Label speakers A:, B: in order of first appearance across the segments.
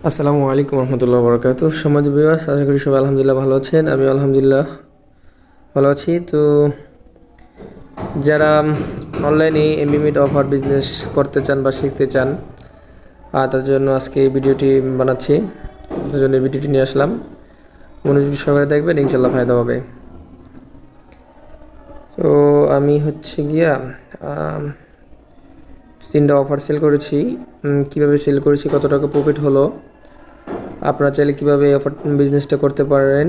A: আসসালামু আলাইকুম রহমতুল্লাহ বরকাত। সমাজ বিবাস, আশা করি সবাই আলহামদুলিল্লাহ ভালো আছেন। আমি আলহামদুলিল্লাহ ভালো আছি। তো যারা অনলাইনে এমবিমিট অফার বিজনেস করতে চান বা শিখতে চান, তার জন্য আজকে এই ভিডিওটি বানাচ্ছি। তার জন্য এই ভিডিওটি নিয়ে আসলাম। মনোযোগ সহকারে দেখবেন, ইনশাল্লাহ ফায়দা হবে। তো আমি হচ্ছে গিয়া তিনটা অফার সেল করেছি। কিভাবে সেল করেছি, কত টাকা প্রফিট হলো, আপনারা চাইলে কীভাবে অফার বিজনেসটা করতে পারেন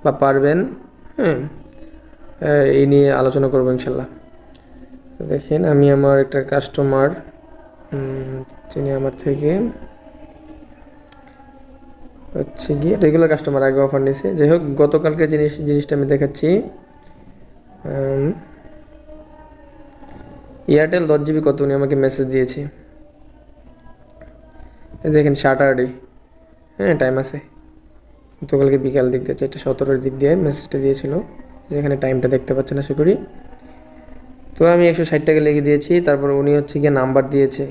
A: বা পারবেন, হ্যাঁ, এই নিয়ে আলোচনা করবো ইনশাল্লাহ। দেখেন, আমি আমার একটা কাস্টমার, যিনি আমার থেকে হচ্ছে গিয়ে রেগুলার কাস্টমার, আগে অফার নিয়েছে। যাই হোক, গতকালকে জিনিসটা আমি দেখাচ্ছি। এয়ারটেল 10 GB কত, উনি আমাকে মেসেজ দিয়েছে। দেখেন স্যাটারডে, হ্যাঁ, টাইম আছে। গতকালকে বিকাল দিক দিয়ে 4:17 দিক দিয়ে মেসেজটা দিয়েছিল। যেখানে টাইমটা দেখতে পাচ্ছেন আশা করি। তো আমি 160 টাকা লিখে দিয়েছি। তারপর উনি হচ্ছে গিয়ে নাম্বার দিয়েছে।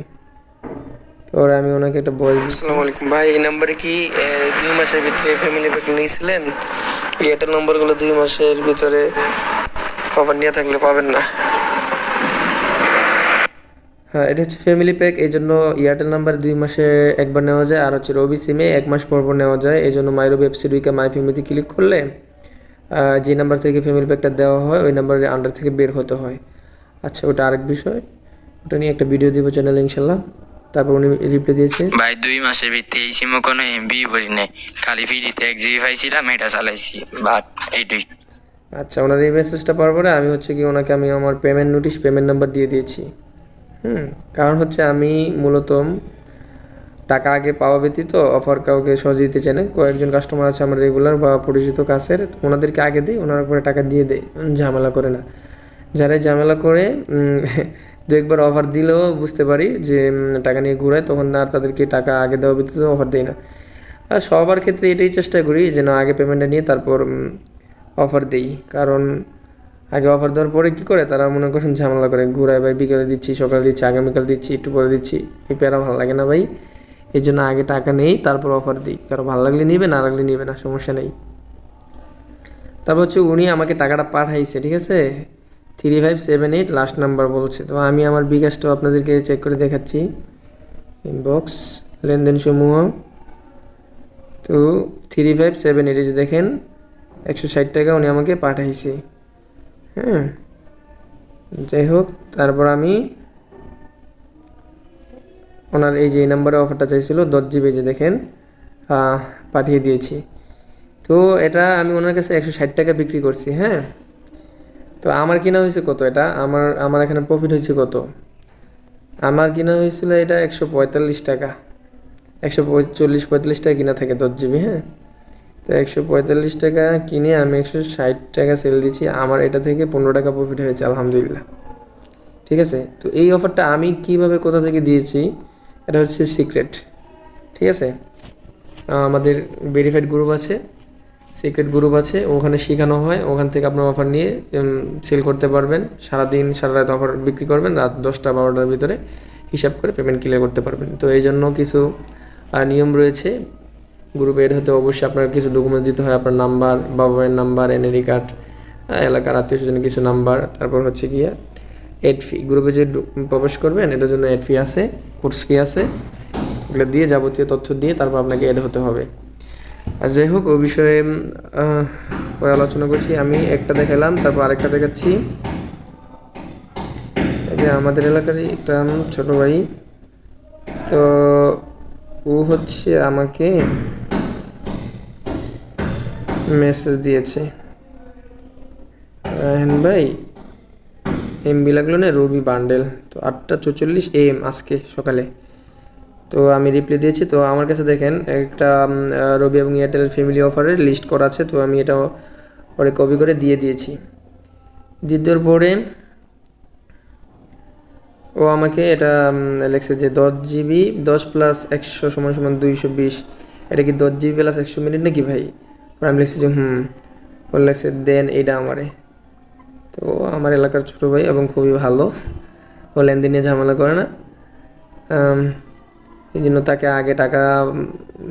A: তারপরে আমি ওনাকে একটা ভয়েস দিই। আসসালামু আলাইকুম ভাই, এই নাম্বারে কি 2 মাসের ভিতরে ফ্যামিলি প্যাক নিয়েছিলেন? এয়ারটেল নাম্বারগুলো 2 মাসের ভিতরে অফার নিয়ে থাকলে পাবেন না। হ্যাঁ, এটা হচ্ছে ফ্যামিলি প্যাক। এই জন্য এয়ারটেল নাম্বার 2 মাসে একবার নেওয়া যায়, আর হচ্ছে রবি সিমে 1 মাস পর পর নেওয়া যায়। এই জন্য মাই রবি অ্যাপসে ঢুকে মাই ফ্যামিলিতে ক্লিক করলে যে নাম্বার থেকে ফ্যামিলি প্যাকটা দেওয়া হয় ওই নাম্বারের আন্ডার থেকে বের হতে হয়। আচ্ছা, ওটা আরেক বিষয়, ওটা নিয়ে একটা ভিডিও দিব চ্যানেলে ইনশাল্লাহ। তারপর উনি রিপ্লাই দিয়েছে,
B: ভাই 2 মাসের ভিতরে এই সিমও কোনো এমবি ভরি নাই, খালি ফ্রিতে 1 GB পাইছিলাম, এটা চালাইছি বাট এইটুই।
A: আচ্ছা, ওনার এই মেসেজটা পাওয়ার পরে আমি হচ্ছে কি ওনাকে আমি আমার পেমেন্ট নোটিশ, পেমেন্ট নাম্বার দিয়ে দিয়েছি। কারণ হচ্ছে আমি মূলত টাকা আগে পাওয়া ব্যতীত অফার কাউকে সহজে দিতে চাই না। কয়েকজন কাস্টমার আছে আমার রেগুলার বা পরিচিত কাছের, ওনাদেরকে আগে দিই, ওনার পরে টাকা দিয়ে দেয়, ঝামেলা করে না। যারাই ঝামেলা করে দু একবার অফার দিলেও বুঝতে পারি যে টাকা নিয়ে ঘুরায়, তখন আর তাদেরকে টাকা আগে দেওয়া ব্যতীত অফার দেয় না। আর সবার ক্ষেত্রে এটাই চেষ্টা করি যেন আগে পেমেন্টটা নিয়ে তারপর অফার দিই। কারণ আগে অফার দেওয়ার পরে কী করে, তারা মনে করেন ঝামেলা করে, ঘুরায়, ভাই বিকালে দিচ্ছি, সকালে দিচ্ছি, আগামীকাল দিচ্ছি, একটু পরে দিচ্ছি। এই প্যারা ভালো লাগে না ভাই। এই জন্য আগে টাকা নেই, তারপর অফার দিই। কারো ভালো লাগলে নিবে, না লাগলে নিবে না, সমস্যা নেই। তারপর হচ্ছে উনি আমাকে টাকাটা পাঠাইছে, ঠিক আছে, 3578 লাস্ট নাম্বার বলছে। তো আমি আমার বিকাশটাও আপনাদেরকে চেক করে দেখাচ্ছি। ইনবক্স লেনদেন সমূহ, তো 3578, এই যে দেখেন 160 টাকা উনি আমাকে পাঠাইছে। হ্যাঁ, যাই হোক, তারপর আমি ওনার এই যে এই নাম্বারে অফারটা চাইছিল 10 GB, যে দেখেন পাঠিয়ে দিয়েছি। তো এটা আমি ওনার কাছে 160 টাকা বিক্রি করছি। হ্যাঁ, তো আমার কিনা হয়েছে কত, এটা আমার আমার এখানে প্রফিট হয়েছে কত, আমার কিনা হয়েছিল এটা 145 টাকা, 140-45 টাকা কিনা থাকে 10 GB। হ্যাঁ, তো 145 টাকা কিনে আমি 160 টাকা সেল দিচ্ছি। আমার এটা থেকে 15 টাকা প্রফিট হয়েছে আলহামদুলিল্লাহ। ঠিক আছে, তো এই অফারটা আমি কিভাবে কোথা থেকে দিয়েছি, এটা হচ্ছে সিক্রেট। ঠিক আছে, আমাদের ভেরিফাইড গ্রুপ আছে, সিক্রেট গ্রুপ আছে, ওখানে শেখানো হয়। ওখান থেকে আপনার অফার নিয়ে সেল করতে পারবেন। সারাদিন সারা রাত অফার বিক্রি করবেন, রাত 10টা-12টার ভিতরে হিসাব করে পেমেন্ট ক্লিয়ার করতে পারবেন। তো এই জন্য কিছু নিয়ম রয়েছে। গ্রুপে এড হতে অবশ্যই আপনার কিছু ডকুমেন্টস দিতে হয়, আপনার নাম্বার, বাবা মায়ের নাম্বার, এনআইডি কার্ড, এলাকার আত্মীয় স্বজনের কিছু নাম্বার, তারপর হচ্ছে গিয়া এড ফি। গ্রুপে যে প্রবেশ করবেন এটার জন্য এড ফি আছে, কোর্স ফি আছে, ওগুলো দিয়ে যাবতীয় তথ্য দিয়ে তারপর আপনাকে এড হতে হবে। আর যাই হোক, ওই বিষয়ে পরে আলোচনা করছি। আমি একটা দেখালাম, তারপর আরেকটা দেখাচ্ছি। যে আমাদের এলাকারই একটা ছোট ভাই, তো ও হচ্ছে আমাকে মেসেজ দিয়েছে, হ্যাঁ ভাই এমবি লাগলো না, রবি বান্ডেল, তো 8:44 AM আজকে সকালে। তো আমি রিপ্লাই দিয়েছি। তো আমার কাছে দেখেন একটা রবি এবং এয়ারটেলের ফ্যামিলি অফারের লিস্ট করা আছে। তো আমি এটা পরে কপি করে দিয়ে দিয়েছি। দিয়ে দেওয়ার পরে ও আমাকে এটা লেখছে যে 10 GB, 10 + 100 = 220। এটা কি 10 GB + 100 মিনিট নাকি ভাই? আমি লিখছি যে ও লেখছে দেন এইটা আমারে। তো আমার এলাকার ছোটো ভাই এবং খুবই ভালো, ও লেনদেন নিয়ে ঝামেলা করে না। এই জন্য তাকে আগে টাকা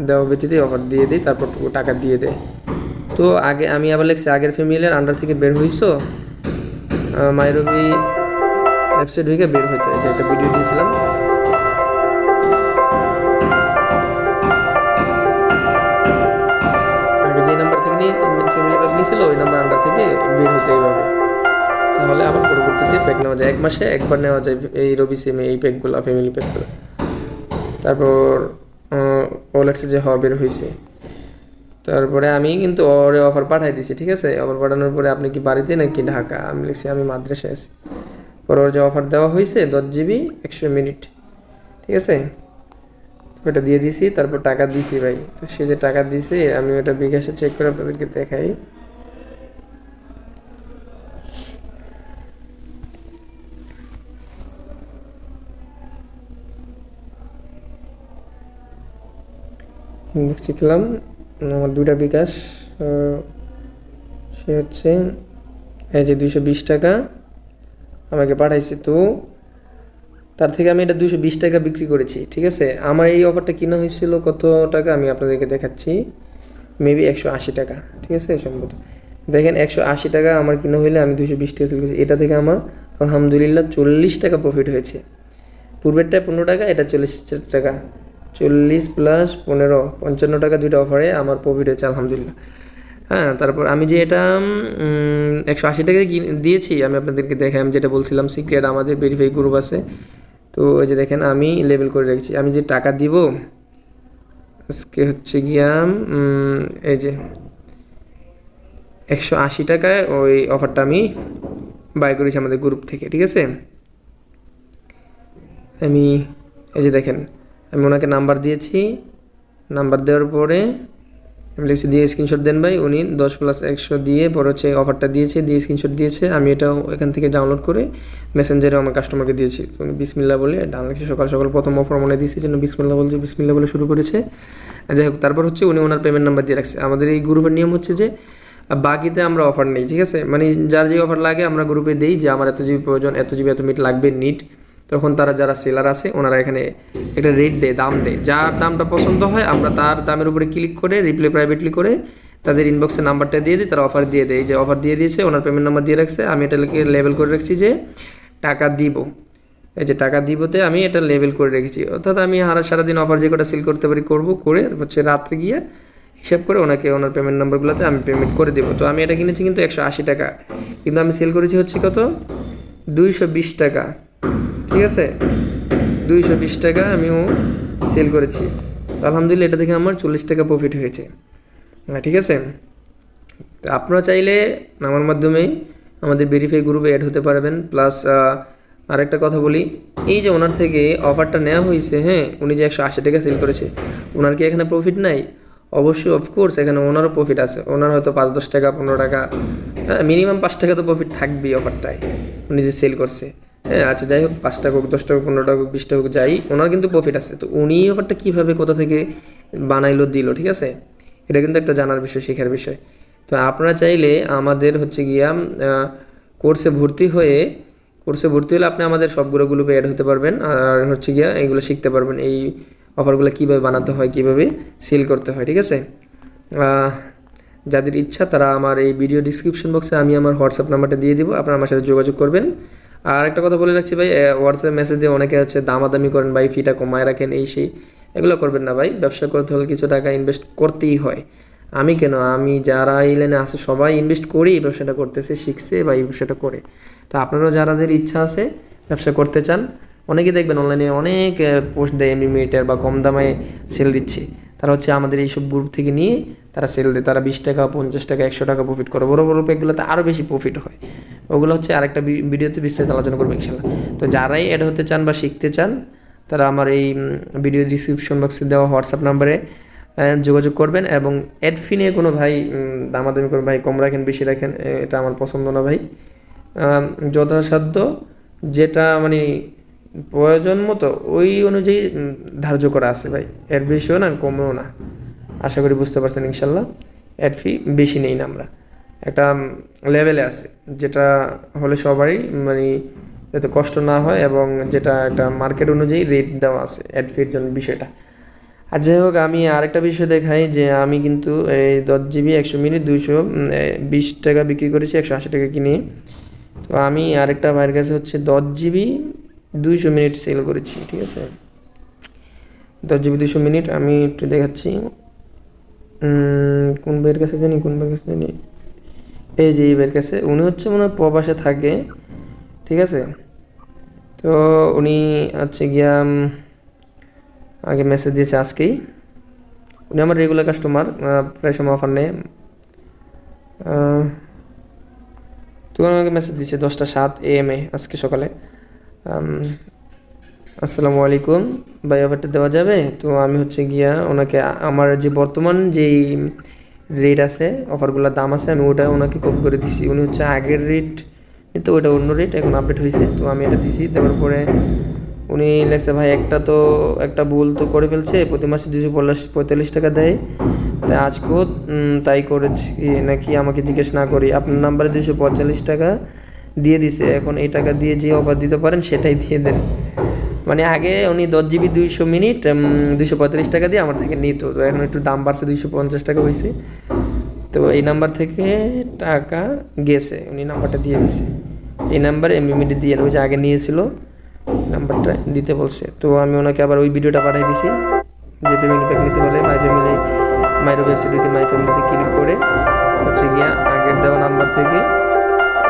A: দেওয়া ব্যতীত অফার দিয়ে দিই, তারপর টাকা দিয়ে দেয়। তো আগে আমি আবার লিখছি আগের ফ্যামিলির আন্ডার থেকে বের হইছো, মাইরবি অ্যাপসে ঢুকে বের হইতে, যে একটা ভিডিও দিয়েছিলাম। আগে যে নাম্বার থেকে ফ্যামিলি প্যাক নিয়েছিল ওই নাম্বার আন্ডার থেকে বের হতে এইভাবে, তাহলে আবার পরবর্তীতে প্যাক নেওয়া যায়। 1 মাসে একবার নেওয়া যায় এই রবি সিমে এই প্যাকগুলো, ফ্যামিলি প্যাকগুলো। তারপর ওলেক্সে যে হওয়া বের হয়েছে, তারপরে আমি কিন্তু ওরে অফার পাঠাই দিছি, ঠিক আছে। অফার পাঠানোর পরে আপনি কি বাড়িতে নাকি ঢাকা, আমি লিখছি আমি মাদ্রাসায় আছি। পরে ওর যে অফার দেওয়া হয়েছে 10 GB 100 মিনিট, ঠিক আছে, ওটা দিয়ে দিছি। তারপর টাকা দিছি ভাই। তো সে যে টাকা দিছে আমি ওটা বিকাশে চেক করে আপনাদেরকে দেখাই। শিখলাম আমার 2টা বিকাশ, সে হচ্ছে এই যে 220 টাকা আমাকে পাঠাইছে। তো তার থেকে আমি এটা 220 টাকা বিক্রি করেছি, ঠিক আছে। আমার এই অফারটা কিনা হয়েছিল কত টাকা আমি আপনাদেরকে দেখাচ্ছি, মেবি 180 টাকা, ঠিক আছে। সম্ভবত দেখেন 180 টাকা আমার কিনা হইলে আমি 220 টাকা সেল করেছি। এটা থেকে আমার আলহামদুলিল্লাহ 40 টাকা প্রফিট হয়েছে। পূর্বেরটা 15 টাকা, এটা 40 টাকা, 40 + 15 55 টাকা, 2টা অফারে আমার প্রফিট হয়েছে আলহামদুলিল্লাহ। হ্যাঁ, তারপর আমি যে এটা 180 টাকায় দিয়েছি, আমি আপনাদেরকে দেখাই। আমি যেটা বলছিলাম সিক্রেট আমাদের ভেরিফাই গ্রুপ আছে, তো ওই যে দেখেন আমি লেবেল করে রেখেছি। আমি যে টাকা দিব আজকে হচ্ছে গিয়া এই যে 180 টাকায় ওই অফারটা আমি বাই করেছি আমাদের গ্রুপ থেকে, ঠিক আছে। আমি এই যে দেখেন আমি ওনাকে নাম্বার দিয়েছি, নাম্বার দেওয়ার পরে আমি লিখছি দিয়ে স্ক্রিনশট দেন ভাই। উনি 10 + 100 দিয়ে পরে হচ্ছে অফারটা দিয়েছে, দিয়ে স্ক্রিনশট দিয়েছে। আমি এটাও এখান থেকে ডাউনলোড করে মেসেঞ্জারে আমার কাস্টমারকে দিয়েছি। তো উনি বিসমিল্লাহ বলে ডাউনলোড সকাল সকাল প্রথম অফার মনে দিয়েছে, জন্য বিসমিল্লাহ বলছে, বিসমিল্লাহ বলে শুরু করেছে। যাই হোক, তারপর হচ্ছে উনি ওনার পেমেন্ট নাম্বার দিয়ে রাখছে। আমাদের এই গ্রুপের নিয়ম হচ্ছে যে বাকিতে আমরা অফার নেই, ঠিক আছে। মানে যার যে অফার লাগে আমরা গ্রুপে দিই যে আমার এত জিবি প্রয়োজন, এত জিবি এত মিনিট লাগবে নিট। তখন তারা যারা সেলার আছে ওনারা এখানে একটা রেট দেয়, দাম দেয়। যার দামটা পছন্দ হয় আমরা তার দামের উপরে ক্লিক করে রিপ্লাই প্রাইভেটলি করে তাদের ইনবক্সে নাম্বারটা দিয়ে দিই, তারা অফার দিয়ে দেয়। যে অফার দিয়ে দিয়েছে, ওনার পেমেন্ট নাম্বার দিয়ে রাখছে, আমি এটাকে লেবেল করে রাখছি যে টাকা দিব। এই যে টাকা দিবতে আমি এটা লেবেল করে রেখেছি। অর্থাৎ আমি সারাদিন অফার যে কটা সেল করতে পারি করবো, করে হচ্ছে রাত্রে গিয়ে হিসাব করে ওনাকে ওনার পেমেন্ট নাম্বারগুলোতে আমি পেমেন্ট করে দেবো। তো আমি এটা কিনেছি কিন্তু 180 টাকা, কিন্তু আমি সেল করেছি হচ্ছে কত 220 টাকা, ঠিক আছে। 220 টাকা আমিও সেল করেছি। তো আলহামদুলিল্লাহ এটা থেকে আমার 40 টাকা প্রফিট হয়েছে, ঠিক আছে। তো আপনারা চাইলে আমার মাধ্যমেই আমাদের ভেরিফাই গ্রুপে অ্যাড হতে পারবেন। প্লাস আরেকটা কথা বলি, এই যে ওনার থেকে অফারটা নেওয়া হয়েছে, হ্যাঁ, উনি যে 180 টাকা সেল করেছে, ওনার কি এখানে প্রফিট নাই? অবশ্যই, অফকোর্স এখানে ওনারও প্রফিট আছে। ওনার হয়তো 5-10 টাকা 15 টাকা, হ্যাঁ, মিনিমাম 5 টাকা তো প্রফিট থাকবেই অফারটায়, উনি যে সেল করছে। হ্যাঁ, আচ্ছা যাই হোক, 5 টাকা হোক, 10 টাকা, 15 টাকা হোক, 20 টাকা হোক, যাই, ওনার কিন্তু প্রফিট আছে। তো উনি অফারটা কীভাবে কোথা থেকে বানাইলো দিল, ঠিক আছে, এটা কিন্তু একটা জানার বিষয়, শেখার বিষয়। তো আপনারা চাইলে আমাদের হচ্ছে গিয়া কোর্সে ভর্তি হলে আপনি আমাদের সব গ্রুপে অ্যাড হতে পারবেন। আর হচ্ছে গিয়া এইগুলো শিখতে পারবেন, এই অফারগুলো কীভাবে বানাতে হয়, কীভাবে সেল করতে হয়, ঠিক আছে। যাদের ইচ্ছা তারা আমার এই ভিডিও ডিসক্রিপশন বক্সে আমি আমার হোয়াটসঅ্যাপ নাম্বারটা দিয়ে দিব, আপনারা আমার সাথে যোগাযোগ করবেন। আর একটা কথা বলে রাখছি ভাই, হোয়াটসঅ্যাপ মেসেজ দিয়ে অনেকে হচ্ছে দামাদামি করেন, ভাই ফিটা কমায় রাখেন, এই সেই, এগুলো করবেন না ভাই। ব্যবসা করতে হলে কিছু টাকা ইনভেস্ট করতেই হয়। আমি কেন, আমি যারা এই লাইনে আছে সবাই ইনভেস্ট করেই এই ব্যবসাটা করতেছে, শিখছে বা এই ব্যবসাটা করে। তো আপনারাও যাদের ইচ্ছা আছে ব্যবসা করতে চান, অনেকেই দেখবেন অনলাইনে অনেক পোস্ট দেয় এমনি মিনিটের বা কম দামে সেল দিচ্ছে, তারা হচ্ছে আমাদের এইসব গ্রুপ থেকে নিয়ে তারা সেল দেয়। তারা 20 টাকা 50 টাকা 100 টাকা প্রফিট করে। বড় বড় প্যাকগুলোতে আরও বেশি প্রফিট হয়। ওগুলো হচ্ছে আরেকটা ভিডিওতে বিস্তারিত আলোচনা করবো ইনশাল্লাহ। তো যারাই অ্যাড হতে চান বা শিখতে চান তারা আমার এই ভিডিও ডিসক্রিপশন বক্সে দেওয়া হোয়াটসঅ্যাপ নাম্বারে যোগাযোগ করবেন। এবং অ্যাড ফি নিয়ে কোনো ভাই দামাদামি করবেন, ভাই কম রাখেন বেশি রাখেন, এটা আমার পছন্দ না ভাই। যথাসাধ্য যেটা মানে প্রয়োজন মতো ওই অনুযায়ী ধার্য করা আছে ভাই, এর বেশিও না কমও না। আশা করি বুঝতে পারছেন ইনশাল্লাহ। অ্যাড ফি বেশি নেই না, আমরা একটা লেভেলে আছে, যেটা হলে সবারই মানে যাতে কষ্ট না হয়, এবং যেটা একটা মার্কেট অনুযায়ী রেট দেওয়া আছে অ্যাড ফির জন্য বিষয়টা। আর যাই হোক, আমি আরেকটা বিষয় দেখাই যে আমি কিন্তু এই 10 GB 100 মিনিট 220 টাকা বিক্রি করেছি 180 টাকা কিনে। তো আমি আরেকটা ভাইয়ের কাছে হচ্ছে 10 GB 200 মিনিট সেল করেছি, ঠিক আছে। 10 GB 200 মিনিট আমি একটু দেখাচ্ছি, কোন ভাইয়ের কাছে জানি, এই যে এই ভাইয়ের কাছে। উনি হচ্ছে মনে হয় প্রবাসে থাকে, ঠিক আছে। তো উনি হচ্ছে গিয়া আগে মেসেজ দিয়েছে আজকেই। উনি আমার রেগুলার কাস্টমার, প্রায় সময় অফার নেয়। তো আমাকে মেসেজ দিচ্ছে 10:07 AM আজকে সকালে। আসসালামু আলাইকুম ভাই, অফারটা দেওয়া যাবে? তো আমি হচ্ছে গিয়া ওনাকে আমার যে বর্তমান যেই রেট আছে, অফারগুলোর দাম আছে, আমি ওটা ওনাকে কপি করে দিছি। উনি হচ্ছে আগের রেট, তো ওটা অন্য রেট, এখন আপডেট হয়েছে। তো আমি এটা দিছি, দেওয়ার পরে উনি লেখছে ভাই একটা ভুল তো করে ফেলছে, প্রতি মাসে 245 টাকা দেয়, তাই আজকেও তাই করেছি নাকি আমাকে জিজ্ঞেস না করি আপনার নাম্বারে 245 টাকা দিয়ে দিছে, এখন এই টাকা দিয়ে যে অফার দিতে পারেন সেটাই দিয়ে দেন। মানে আগে উনি 10 GB 200 মিনিট 245 টাকা দিয়ে আমার থেকে নিত, তো এখন একটু দাম বাড়ছে, 250 টাকা হয়েছে। তো এই নাম্বার থেকে টাকা গেছে, উনি নাম্বারটা দিয়ে দিছে। এই নাম্বারে এমবি দিয়ে ওই যে আগে নিয়েছিল নাম্বারটা দিতে বলছে। তো আমি ওনাকে আবার ওই ভিডিওটা পাঠিয়ে দিছি যে ফ্যামিলি প্যাক নিতে হলে মাইরো ওয়েবসাইটে মাই ফ্যামিলিতে ক্লিক করে হচ্ছে গিয়া আগের দেওয়া নাম্বার থেকে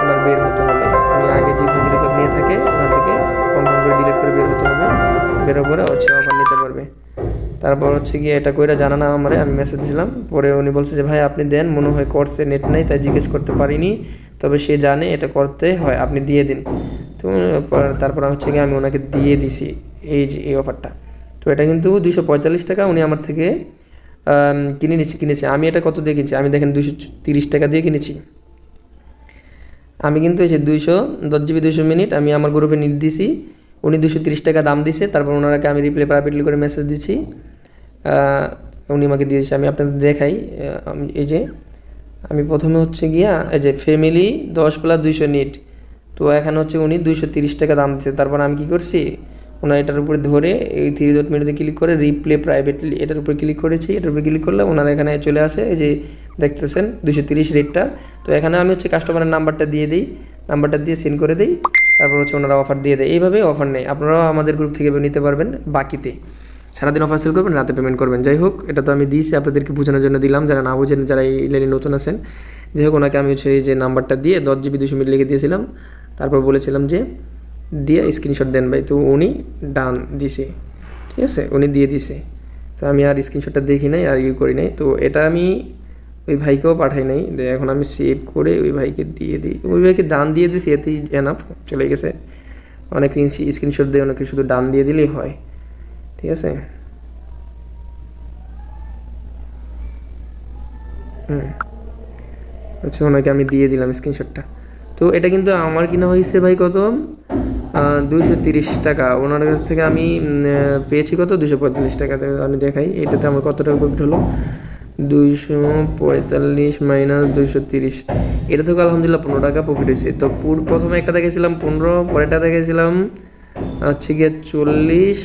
A: ওনার বের হতে হবে। উনি আগে যে ফ্যামিলি প্যাক নিয়ে থাকে ওখান থেকে কনফার্ম করে ডিলিট করে বের হতে হবে, বেরো পরে হচ্ছে অফার নিতে পারবে। তারপর হচ্ছে গিয়ে এটা কইরা জানানো আমারে, আমি মেসেজ দিলাম। পরে উনি বলছে যে ভাই আপনি দেন, মনে হয় করছে, নেট নাই তাই জিজ্ঞেস করতে পারিনি, তবে সে জানে এটা করতে হয়, আপনি দিয়ে দিন। তো তারপর হচ্ছে গিয়ে আমি ওনাকে দিয়ে দিছি এই অফারটা। তো এটা কিন্তু 245 টাকা উনি আমার থেকে কিনেছি। আমি এটা কত দিয়ে কিনেছি, আমি দেখেন 230 টাকা দিয়ে কিনেছি। আমি কিন্তু এই যে 10 GB 200 মিনিট আমি আমার গ্রুপে নিট দিছি, উনি 230 টাকা দাম দিছে। তারপর ওনারাকে আমি রিপ্লাই প্রাইভেটলি করে মেসেজ দিচ্ছি, উনি আমাকে দিয়েছে। আমি আপনাদের দেখাই, এই যে আমি প্রথমে হচ্ছে গিয়া এই যে ফ্যামিলি 10+200 নিট, তো এখানে হচ্ছে উনি 230 টাকা দাম দিচ্ছে। তারপর আমি কি করছি, ওনার এটার উপরে ধরে এই 3 ডট মেনুতে ক্লিক করে রিপ্লে প্রাইভেটলি এটার উপরে ক্লিক করেছি। এটার উপরে ক্লিক করলে ওনার এখানে চলে আসে, এই যে দেখতেছেন 230 রেটটা। তো এখানে আমি হচ্ছে কাস্টমারের নাম্বারটা দিয়ে দিই, নাম্বারটা দিয়ে সেন্ড করে দিই, তারপর হচ্ছে ওনারা অফার দিয়ে দেয়। এইভাবে অফার নেই, আপনারাও আমাদের গ্রুপ থেকে নিতে পারবেন। বাকিতে সারাদিন অফার সেল করবেন, রাতে পেমেন্ট করবেন। যাই হোক, এটা তো আমি দিয়েছি, আপনাদেরকে বোঝানোর জন্য দিলাম, যারা না বোঝেন, যারা এই লাইনে নতুন আছেন। যাই হোক, ওনাকে আমি হচ্ছে এই যে নাম্বারটা দিয়ে 10 GB 200 মিনিট লিখে দিয়েছিলাম, তারপর বলেছিলাম যে দিয়ে স্ক্রিনশট দেন ভাই। তো উনি ডান দিছে, ঠিক আছে, উনি দিয়ে দিছে। তো আমি আর স্ক্রিনশটটা দেখি নাই, আর করি নাই। তো এটা আমি ওই ভাইকেও পাঠাই নাই, এখন আমি সেভ করে ওই ভাইকে দিয়ে দিই। ওই ভাইকে ডান দিয়ে দিছি, এতেই এনাফ, চলে গেছে। অনেক স্ক্রিনশট দিয়ে অনেকে শুধু ডান দিয়ে দিলেই হয়, ঠিক আছে। আচ্ছা, ওনাকে আমি দিয়ে দিলাম স্ক্রিনশটটা। তো এটা কিন্তু আমার কিনা হয়েছে ভাই কত, 230 টাকা। ওনার কাছ থেকে আমি পেয়েছি কত, 245 টাকা। আমি দেখাই এটাতে আমার কত টাকা প্রফিট হলো, 245 মাইনাস 230, এটা থেকে আলহামদুলিল্লাহ 15 টাকা প্রফিট হয়েছে। তো প্রথমে একটা দেখেছিলাম 15, পরেরটা দেখেছিলাম হচ্ছে গিয়ে 40,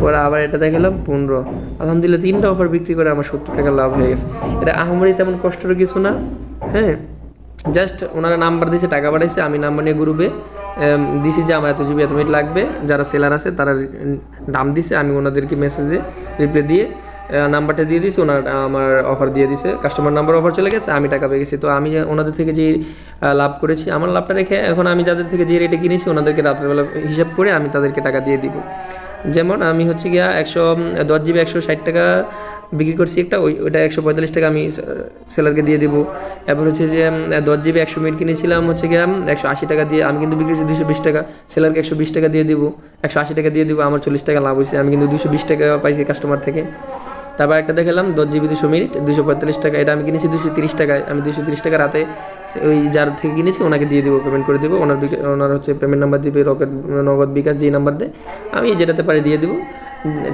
A: পরে আবার এটা দেখালাম 15। আলহামদুলিল্লাহ 3টা অফার বিক্রি করে আমার 70 টাকা লাভ হয়ে গেছে। এটা আহামরি তেমন কষ্টের কিছু না, হ্যাঁ। জাস্ট ওনারা নাম্বার দিয়েছে, টাকা পাঠাইছে, আমি নাম্বার নিয়ে গ্রুপে দিছি যে আমার এত জিবি এত মিনিট লাগবে। যারা সেলার আছে তারা দাম দিছে, আমি ওনাদেরকে মেসেজে রিপ্লাই দিয়ে নাম্বারটা দিয়ে দিয়েছি, ওনার আমার অফার দিয়ে দিছে, কাস্টমার নাম্বার অফার চলে গেছে, আমি টাকা পেয়ে গেছি। তো আমি ওনাদের থেকে যে লাভ করেছি, আমার লাভটা রেখে এখন আমি যাদের থেকে যে রেটে কিনেছি ওনাদেরকে রাত্রেবেলা হিসাব করে আমি তাদেরকে টাকা দিয়ে দিব। যেমন আমি হচ্ছে গিয়া 10 GB 160 টাকা বিক্রি করছি একটা, ওইটা 145 টাকা আমি সেলারকে দিয়ে দেবো। এবার হচ্ছে যে 10 GB 100 মিনিট কিনেছিলাম হচ্ছে গিয়া 180 টাকা দিয়ে, আমি কিন্তু বিক্রি করছি 220 টাকা, সেলারকে 120 টাকা দিয়ে দেবো, 180 টাকা দিয়ে দেবো, আমার 40 টাকা লাভ হয়েছে। আমি কিন্তু 220 টাকা পাইছি কাস্টমার থেকে। তারপর একটা দেখালাম 10 GB 200 মিনিট 245 টাকা, এটা আমি কিনেছি 230 টাকায়। আমি 230 টাকা রাতে ওই যার থেকে কিনেছি ওনাকে দিয়ে দেবো, পেমেন্ট করে দেবো। ওনার হচ্ছে পেমেন্ট নাম্বার দিবে, নগদ বিকাশ যেই নাম্বার দেয় আমি যেটাতে পারি দিয়ে দেবো,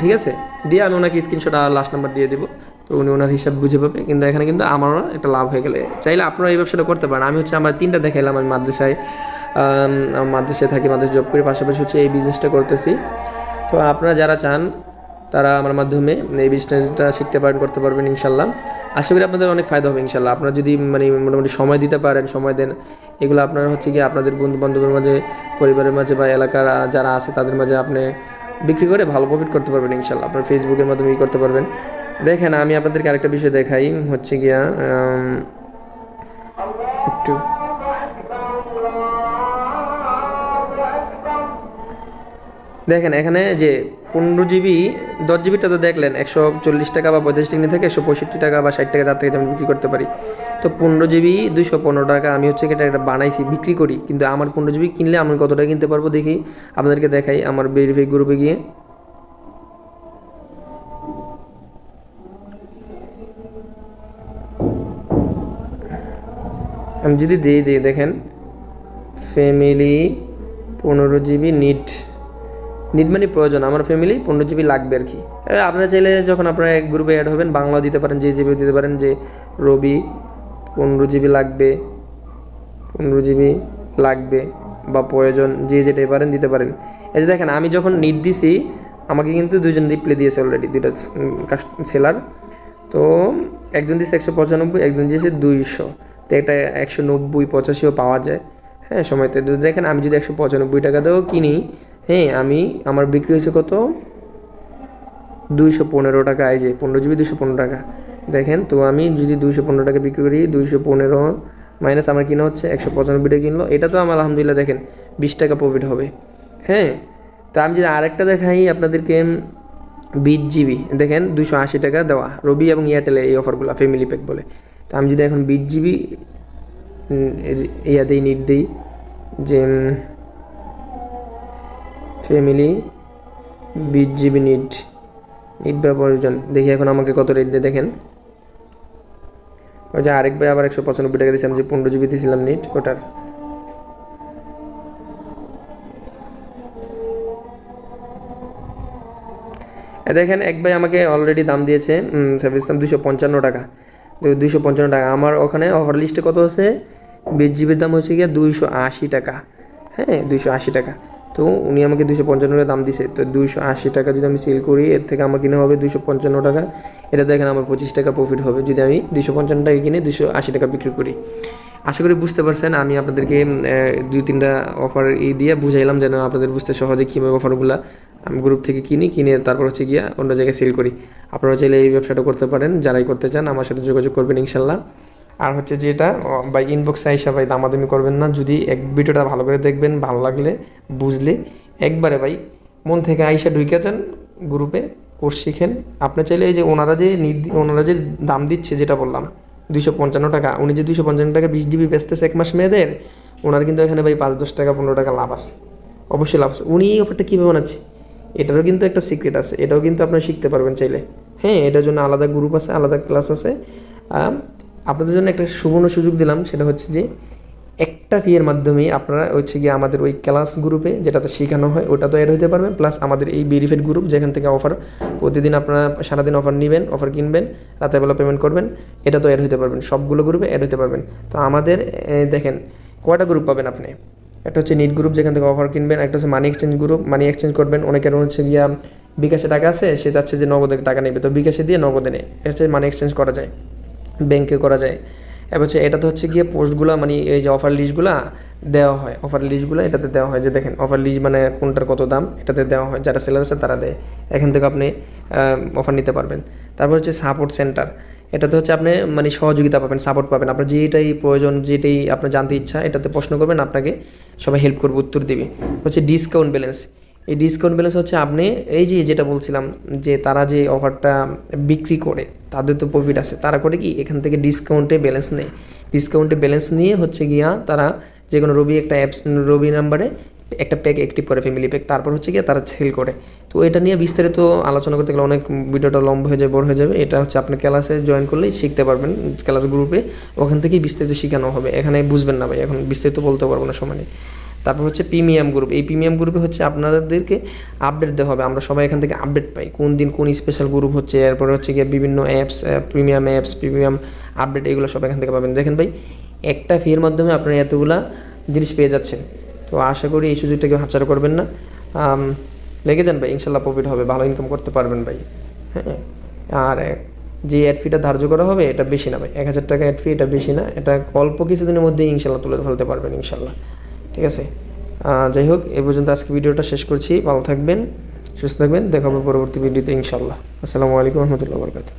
A: ঠিক আছে। দিয়ে আমি ওনাকে স্ক্রিনশট আর লাস্ট নাম্বার দিয়ে দেবো, তো উনি ওনার হিসাব বুঝে পাবে। কিন্তু এখানে কিন্তু আমারও একটা লাভ হয়ে গেলে, চাইলে আপনারা এই ব্যবসাটা করতে পারেন। আমি হচ্ছে আমার 3টা দেখাইলাম, আমি মাদ্রাসায় মাদ্রাসায় থাকি, মাদ্রাসা জব করি, পাশাপাশি হচ্ছে এই বিজনেসটা করতেছি। তো আপনারা যারা চান তারা আমার মাধ্যমে এই বিজনেসটা শিখতে পারেন, করতে পারবেন ইনশাল্লাহ। আশা করি আপনাদের অনেক ফায়দা হবে ইনশাল্লাহ। আপনারা যদি মানে মোটামুটি সময় দিতে পারেন, সময় দেন, এগুলো আপনারা হচ্ছে কি আপনাদের বন্ধু বান্ধবের মাঝে, পরিবারের মাঝে বা এলাকার যারা আছে তাদের মাঝে আপনি বিক্রি করে ভালো প্রফিট করতে পারবেন ইনশাল্লাহ। আপনার ফেসবুকের মাধ্যমে করতে পারবেন। দেখেন আমি আপনাদেরকে আরেকটা বিষয় দেখাই, হচ্ছে গিয়া একটু দেখেন এখানে যে 15 GB 10 GBটা তো দেখলেন 140 টাকা বা 45 টাকা থেকে 165 টাকা বা 60 টাকা, যার থেকে আমি বিক্রি করতে পারি। তো 15 GB 215 টাকা আমি হচ্ছে এটা বানাইছি, বিক্রি করি। কিন্তু আমার 15 GB কিনলে আমি কত টাকা কিনতে পারবো দেখি, আপনাদেরকে দেখাই আমার ভেরিফাই গ্রুপে গিয়ে। আমি যদি দিই দেখেন ফ্যামিলি 15 GB নিট মানে প্রয়োজন, আমার ফ্যামিলি 15 GB লাগবে আর কি। আপনারা চাইলে যখন আপনারা এক গ্রুপে অ্যাড হবেন বাংলা দিতে পারেন, যে জিবি দিতে পারেন যে রবি 15 GB লাগবে, 15 GB লাগবে বা প্রয়োজন, যে যেটাই পারেন দিতে পারেন। এই যে দেখেন আমি যখন নিট দিছি আমাকে কিন্তু দুজন রিপ্লাই দিয়েছে অলরেডি, দুইটা সেলার। তো একজন দিয়েছে 195, একজন দিয়েছে 200। তো এটা 190 85ও পাওয়া যায় হ্যাঁ সময়তে। দেখেন আমি যদি 195 টাকা দিয়েও কিনি, হ্যাঁ আমি আমার বিক্রি হয়েছে কত 215 টাকা। এই যে 15 GB 215 টাকা দেখেন। তো আমি যদি 215 টাকা বিক্রি করি, 215 মাইনাস আমার কিনা হচ্ছে 195 টাকা কিনলো, এটা তো আমার আলহামদুলিল্লাহ দেখেন 20 টাকা প্রফিট হবে। হ্যাঁ তো আমি যদি আরেকটা দেখাই আপনাদেরকে 20 GB দেখেন 280 টাকা দেওয়া, রবি এবং এয়ারটেলে এই অফারগুলো ফ্যামিলি প্যাক বলে। তো আমি যদি এখন 20 GB দিই, নিট দিই যে ফ্যামিলি 20 GB নিট বা প্রয়োজন, দেখি এখন আমাকে কত রেট দিয়ে দেখেন। ওই যে আরেক ভাই আবার 195 টাকা দিয়েছিলাম, যে 15 GB দিয়েছিলাম নিট ওটার। দেখেন এক ভাই আমাকে অলরেডি দাম দিয়েছে সার্ভিস দাম 255 টাকা। 255 টাকা আমার ওখানে অফার লিস্টে কত আছে, 20 GB দাম হচ্ছে গিয়ে 280 টাকা। হ্যাঁ 280 টাকা। তো উনি আমাকে 255 টাকা দাম দিছে। তো 280 টাকা যদি আমি সেল করি, এর থেকে আমার কিনে হবে 255 টাকা। এটা দেখেন আমার 25 টাকা প্রফিট হবে যদি আমি 255 টাকা কিনে 280 টাকা বিক্রি করি। আশা করি বুঝতে পারছেন। আমি আপনাদেরকে 2-3টা অফার দিয়ে বুঝাইলাম যেন আপনাদের বুঝতে সহজে কীভাবে অফারগুলো আমি গ্রুপ থেকে কিনে তারপর হচ্ছে গিয়া অন্য জায়গায় সেল করি। আপনারা চাইলে এই ব্যবসাটা করতে পারেন, যারাই করতে চান আমার সাথে যোগাযোগ করবেন ইনশাল্লাহ। আর হচ্ছে যেটা বাই ইনবক্সে আইসা ভাই দামাদামি করবেন না, যদি এক ভিডিওটা ভালো করে দেখবেন, ভালো লাগলে বুঝলে একবারে ভাই মন থেকে আইসা ঢুকে যান গ্রুপে, কোর্স শিখেন। আপনি চাইলে এই যে ওনারা যে দাম দিচ্ছে যেটা বললাম 255 টাকা, উনি যে 255 টাকা 20 GB বেচতেছে এক মাস মেয়েদের, ওনার কিন্তু এখানে ভাই 5-10 টাকা 15 টাকা লাভ আছে, অবশ্যই লাভ আছে। উনি এই অফারটা কীভাবে বানাচ্ছে এটারও কিন্তু একটা সিক্রেট আছে, এটাও কিন্তু আপনারা শিখতে পারবেন চাইলে। হ্যাঁ এটার জন্য আলাদা গ্রুপ আছে, আলাদা ক্লাস আছে। আপনাদের জন্য একটা সুবর্ণ সুযোগ দিলাম, সেটা হচ্ছে যে একটা ফিয়ের মাধ্যমেই আপনারা হচ্ছে গিয়ে আমাদের ওই ক্লাস গ্রুপে যেটাতে শেখানো হয় ওটাতে অ্যাড হতে পারবেন, প্লাস আমাদের এই ভেরিফাইড গ্রুপ যেখান থেকে অফার প্রতিদিন আপনারা সারাদিন অফার নেবেন, অফার কিনবেন, রাতেরবেলা পেমেন্ট করবেন, এটা তো অ্যাড হতে পারবেন, সবগুলো গ্রুপে অ্যাড হতে পারবেন। তো আমাদের দেখেন কয়টা গ্রুপ পাবেন আপনি, একটা হচ্ছে নিট গ্রুপ যেখান থেকে অফার কিনবেন, একটা হচ্ছে money exchange group, money exchange করবেন। অনেকের হচ্ছে গিয়া বিকাশে টাকা আছে, সে চাচ্ছে যে নগদে টাকা নেবে, তো বিকাশে দিয়ে নগদে নেয়, হচ্ছে মানি এক্সচেঞ্জ করা যায়, ব্যাংকে করা যায়। এবার হচ্ছে এটাতে হচ্ছে গিয়ে পোস্টগুলো মানে এই যে অফার লিস্টগুলো দেওয়া হয়, অফার লিস্টগুলো এটাতে দেওয়া হয়, যে দেখেন অফার লিস্ট মানে কোনটার কত দাম এটাতে দেওয়া হয়, যারা সেলার আছে তারা দেয়, এখান থেকে আপনি অফার নিতে পারবেন। তারপর হচ্ছে সাপোর্ট সেন্টার, এটাতে হচ্ছে আপনি মানে সহযোগিতা পাবেন, সাপোর্ট পাবেন, আপনার যেটাই প্রয়োজন, যেটাই আপনার জানতে ইচ্ছা এটাতে প্রশ্ন করবেন, আপনাকে সবাই হেল্প করবে, উত্তর দিবে। হচ্ছে ডিসকাউন্ট ব্যালেন্স, এই ডিসকাউন্ট ব্যালেন্স হচ্ছে আপনি এই যে যেটা বলছিলাম যে তারা যে অফারটা বিক্রি করে তাদের তো প্রফিট আছে, তারা করে কি এখান থেকে ডিসকাউন্টে ব্যালেন্স নেয়, ডিসকাউন্টে ব্যালেন্স নিয়ে হচ্ছে গিয়া তারা যে কোনো রবি একটা অ্যাপস রবি নাম্বারে একটা প্যাক অ্যাক্টিভ করে, ফ্যামিলি প্যাক, তারপর হচ্ছে গিয়ে তারা সেল করে। তো এটা নিয়ে বিস্তারিত আলোচনা করতে গেলে অনেক ভিডিওটা লম্বা হয়ে যাবে, বড় হয়ে যাবে। এটা হচ্ছে আপনি ক্লাসে জয়েন করলেই শিখতে পারবেন, ক্লাস গ্রুপে ওখান থেকেই বিস্তারিত শেখানো হবে, এখানে বুঝবেন না ভাই, এখন বিস্তারিত বলতে পারবো না সময় নেই। তারপর হচ্ছে প্রিমিয়াম গ্রুপ, এই প্রিমিয়াম গ্রুপে হচ্ছে আপনাদেরকে আপডেট দেওয়া হবে, আমরা সবাই এখান থেকে আপডেট পাই কোন দিন কোন স্পেশাল গ্রুপ হচ্ছে, এরপরে হচ্ছে গিয়ে বিভিন্ন অ্যাপস, প্রিমিয়াম আপডেট, এগুলো সব এখান থেকে পাবেন। দেখেন ভাই একটা ফির মাধ্যমে আপনারা এতগুলা জিনিস পেয়ে যাচ্ছেন। তো আশা করি এই সুযোগটা কেউ হাতছাড়া করবেন না। লেগে যান ভাই, ইনশাল্লাহ প্রফিট হবে, ভালো ইনকাম করতে পারবেন ভাই। হ্যাঁ, আর যে অ্যাড ফিটা ধার্য করা হবে এটা বেশি না ভাই, 1000 টাকা অ্যাড ফি, এটা বেশি না, এটা অল্প কিছুদিনের মধ্যেই ইনশাল্লাহ তুলে ফেলতে পারবেন ইনশাল্লাহ। ঠিক আছে, যাই হোক, এই পর্যন্ত আজকে ভিডিওটা শেষ করছি। ভালো থাকবেন, সুস্থ থাকবেন, দেখা হবে পরবর্তী ভিডিওতে ইনশাল্লাহ। আসসালামু আলাইকুম রহমতুল্লাহ বরকাতুহ।